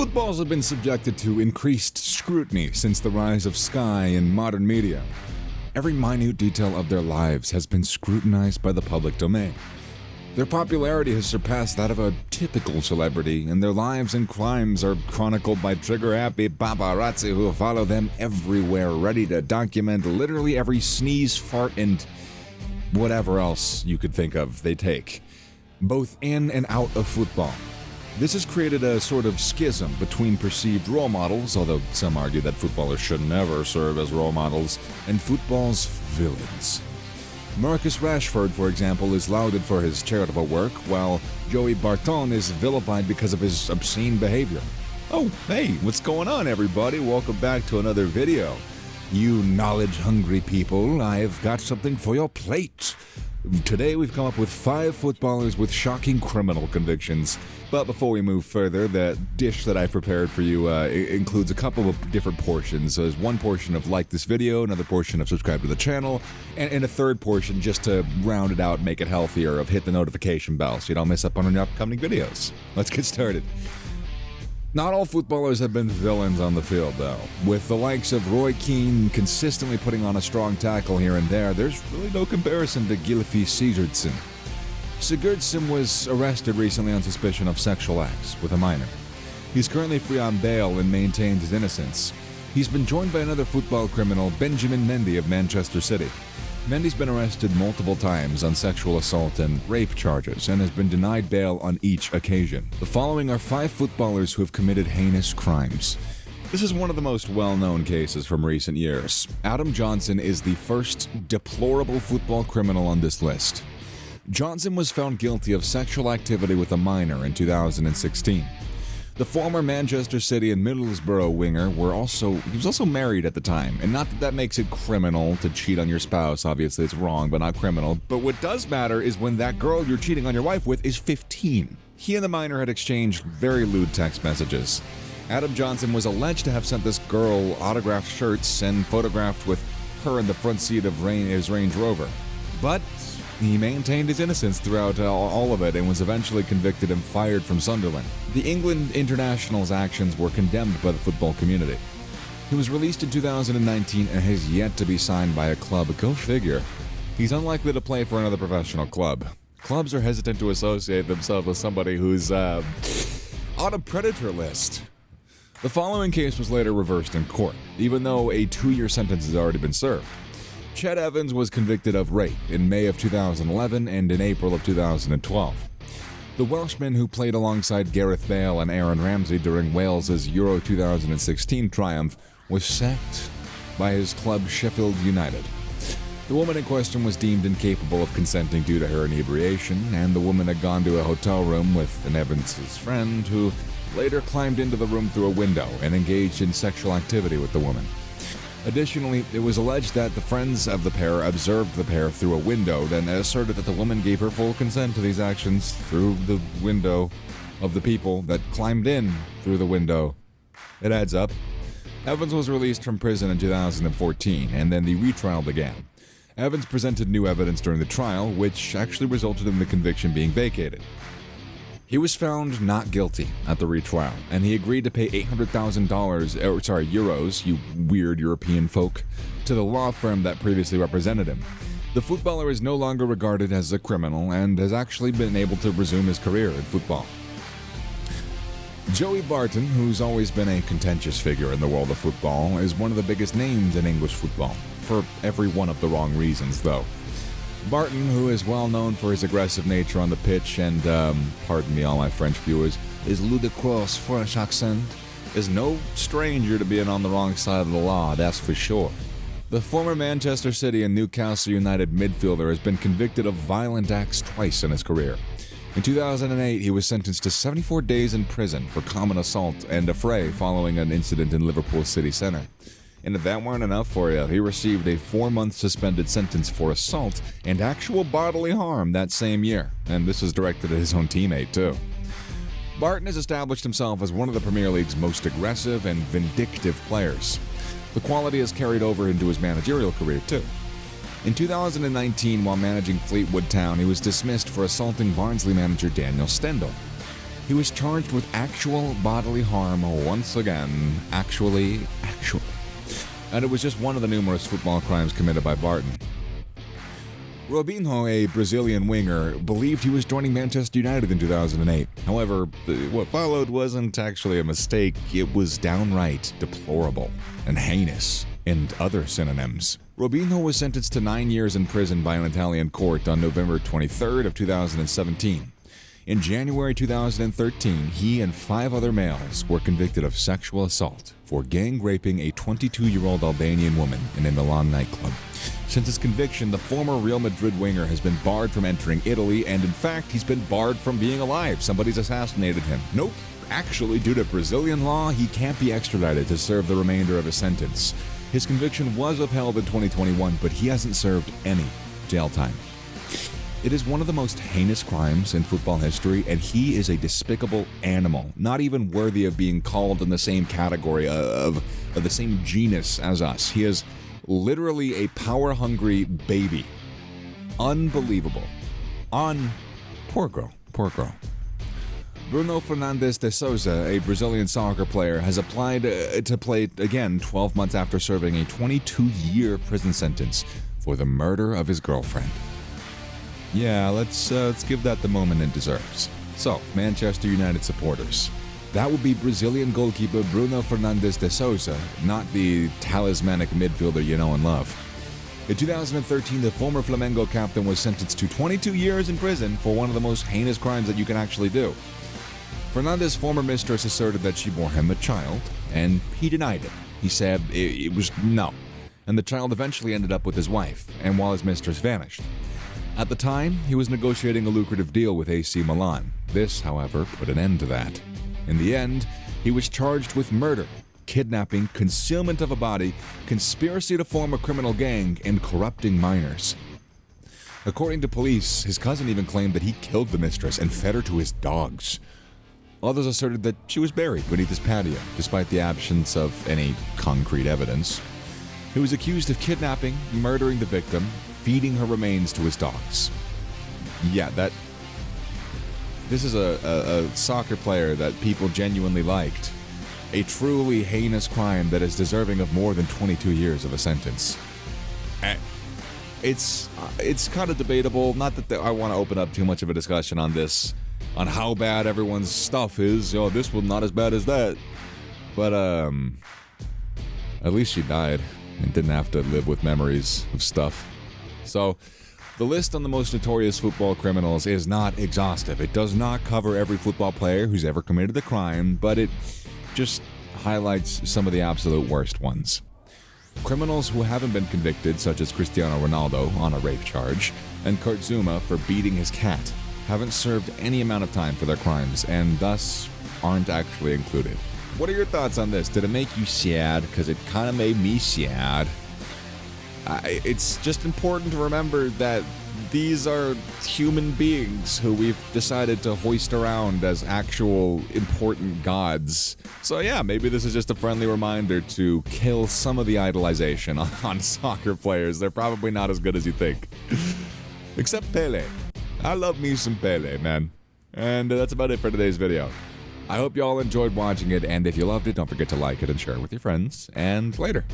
Footballs have been subjected to increased scrutiny since the rise of Sky and modern media. Every minute detail of their lives has been scrutinized by the public domain. Their popularity has surpassed that of a typical celebrity, and their lives and crimes are chronicled by trigger-happy paparazzi who follow them everywhere, ready to document literally every sneeze, fart, and whatever else you could think of they take, both in and out of football. This has created a sort of schism between perceived role models, although some argue that footballers should never serve as role models, and football's villains. Marcus Rashford, for example, is lauded for his charitable work, while Joey Barton is vilified because of his obscene behavior. Oh, hey, what's going on, everybody? Welcome back to another video. You knowledge-hungry people, I've got something for your plate. Today we've come up with 5 footballers with shocking criminal convictions. But before we move further, the dish that I prepared for you includes a couple of different portions. So there's one portion of like this video, another portion of subscribe to the channel, and a third portion just to round it out and make it healthier of hit the notification bell so you don't miss up on any upcoming videos. Let's get started. Not all footballers have been villains on the field, though. With the likes of Roy Keane consistently putting on a strong tackle here and there, there's really no comparison to Gylfi Sigurdsson. Sigurdsson was arrested recently on suspicion of sexual acts with a minor. He's currently free on bail and maintains his innocence. He's been joined by another football criminal, Benjamin Mendy of Manchester City. Mendy's been arrested multiple times on sexual assault and rape charges and has been denied bail on each occasion. The following are 5 footballers who have committed heinous crimes. This is one of the most well-known cases from recent years. Adam Johnson is the first deplorable football criminal on this list. Johnson was found guilty of sexual activity with a minor in 2016. The former Manchester City and Middlesbrough winger he was also married at the time, and not that that makes it criminal to cheat on your spouse. Obviously it's wrong, but not criminal. But what does matter is when that girl you're cheating on your wife with is 15. He and the minor had exchanged very lewd text messages. Adam Johnson was alleged to have sent this girl autographed shirts and photographed with her in the front seat of his Range Rover. But he maintained his innocence throughout all of it and was eventually convicted and fired from Sunderland. The England international's actions were condemned by the football community. He was released in 2019 and has yet to be signed by a club. Go figure. He's unlikely to play for another professional club. Clubs are hesitant to associate themselves with somebody who's on a predator list. The following case was later reversed in court, even though a 2-year sentence has already been served. Chet Evans was convicted of rape in May of 2011 and in April of 2012. The Welshman, who played alongside Gareth Bale and Aaron Ramsey during Wales's Euro 2016 triumph, was sacked by his club Sheffield United. The woman in question was deemed incapable of consenting due to her inebriation, and the woman had gone to a hotel room with an Evans' friend, who later climbed into the room through a window and engaged in sexual activity with the woman. Additionally, it was alleged that the friends of the pair observed the pair through a window, then asserted that the woman gave her full consent to these actions through the window of the people that climbed in through the window. It adds up. Evans was released from prison in 2014, and then the retrial began. Evans presented new evidence during the trial, which actually resulted in the conviction being vacated. He was found not guilty at the retrial, and he agreed to pay euros, you weird European folk, to the law firm that previously represented him. The footballer is no longer regarded as a criminal and has actually been able to resume his career in football. Joey Barton, who's always been a contentious figure in the world of football, is one of the biggest names in English football, for every one of the wrong reasons, though. Barton, who is well known for his aggressive nature on the pitch and, pardon me all my French viewers, his ludicrous French accent, is no stranger to being on the wrong side of the law, that's for sure. The former Manchester City and Newcastle United midfielder has been convicted of violent acts twice in his career. In 2008, he was sentenced to 74 days in prison for common assault and affray following an incident in Liverpool city centre. And if that weren't enough for you, he received a 4-month suspended sentence for assault and actual bodily harm that same year. And this was directed at his own teammate, too. Barton has established himself as one of the Premier League's most aggressive and vindictive players. The quality has carried over into his managerial career, too. In 2019, while managing Fleetwood Town, he was dismissed for assaulting Barnsley manager Daniel Stendel. He was charged with actual bodily harm once again. Actually. And it was just one of the numerous football crimes committed by Barton. Robinho, a Brazilian winger, believed he was joining Manchester United in 2008. However, what followed wasn't actually a mistake. It was downright deplorable and heinous, and other synonyms. Robinho was sentenced to 9 years in prison by an Italian court on November 23rd of 2017. In January 2013, he and 5 other males were convicted of sexual assault for gang raping a 22-year-old Albanian woman in a Milan nightclub. Since his conviction, the former Real Madrid winger has been barred from entering Italy, and in fact, he's been barred from being alive. Somebody's assassinated him. Nope. Actually, due to Brazilian law, he can't be extradited to serve the remainder of his sentence. His conviction was upheld in 2021, but he hasn't served any jail time. It is one of the most heinous crimes in football history, and he is a despicable animal, not even worthy of being called in the same category of the same genus as us. He is literally a power-hungry baby. Unbelievable. Poor girl. Bruno Fernandes de Souza, a Brazilian soccer player, has applied to play again 12 months after serving a 22-year prison sentence for the murder of his girlfriend. Yeah, let's give that the moment it deserves. So, Manchester United supporters. That would be Brazilian goalkeeper Bruno Fernandes de Souza, not the talismanic midfielder you know and love. In 2013, the former Flamengo captain was sentenced to 22 years in prison for one of the most heinous crimes that you can actually do. Fernandes' former mistress asserted that she bore him a child, and he denied it. He said it was no, and the child eventually ended up with his wife, and while his mistress vanished. At the time, he was negotiating a lucrative deal with AC Milan. This, however, put an end to that. In the end, he was charged with murder, kidnapping, concealment of a body, conspiracy to form a criminal gang, and corrupting minors. According to police, his cousin even claimed that he killed the mistress and fed her to his dogs. Others asserted that she was buried beneath his patio, despite the absence of any concrete evidence. He was accused of kidnapping, murdering the victim, feeding her remains to his dogs. Yeah, this is a soccer player that people genuinely liked. A truly heinous crime that is deserving of more than 22 years of a sentence. It's kind of debatable. Not that I want to open up too much of a discussion on this, on how bad everyone's stuff is. This was not as bad as that. But at least she died and didn't have to live with memories of stuff. So, the list on the most notorious football criminals is not exhaustive. It does not cover every football player who's ever committed a crime, but it just highlights some of the absolute worst ones. Criminals who haven't been convicted, such as Cristiano Ronaldo on a rape charge, and Kurt Zouma for beating his cat, haven't served any amount of time for their crimes, and thus aren't actually included. What are your thoughts on this? Did it make you sad? Because it kind of made me sad. It's just important to remember that these are human beings who we've decided to hoist around as actual important gods. So yeah, maybe this is just a friendly reminder to kill some of the idolization on soccer players. They're probably not as good as you think. Except Pele. I love me some Pele, man. And that's about it for today's video. I hope you all enjoyed watching it, and if you loved it, don't forget to like it and share it with your friends. And later.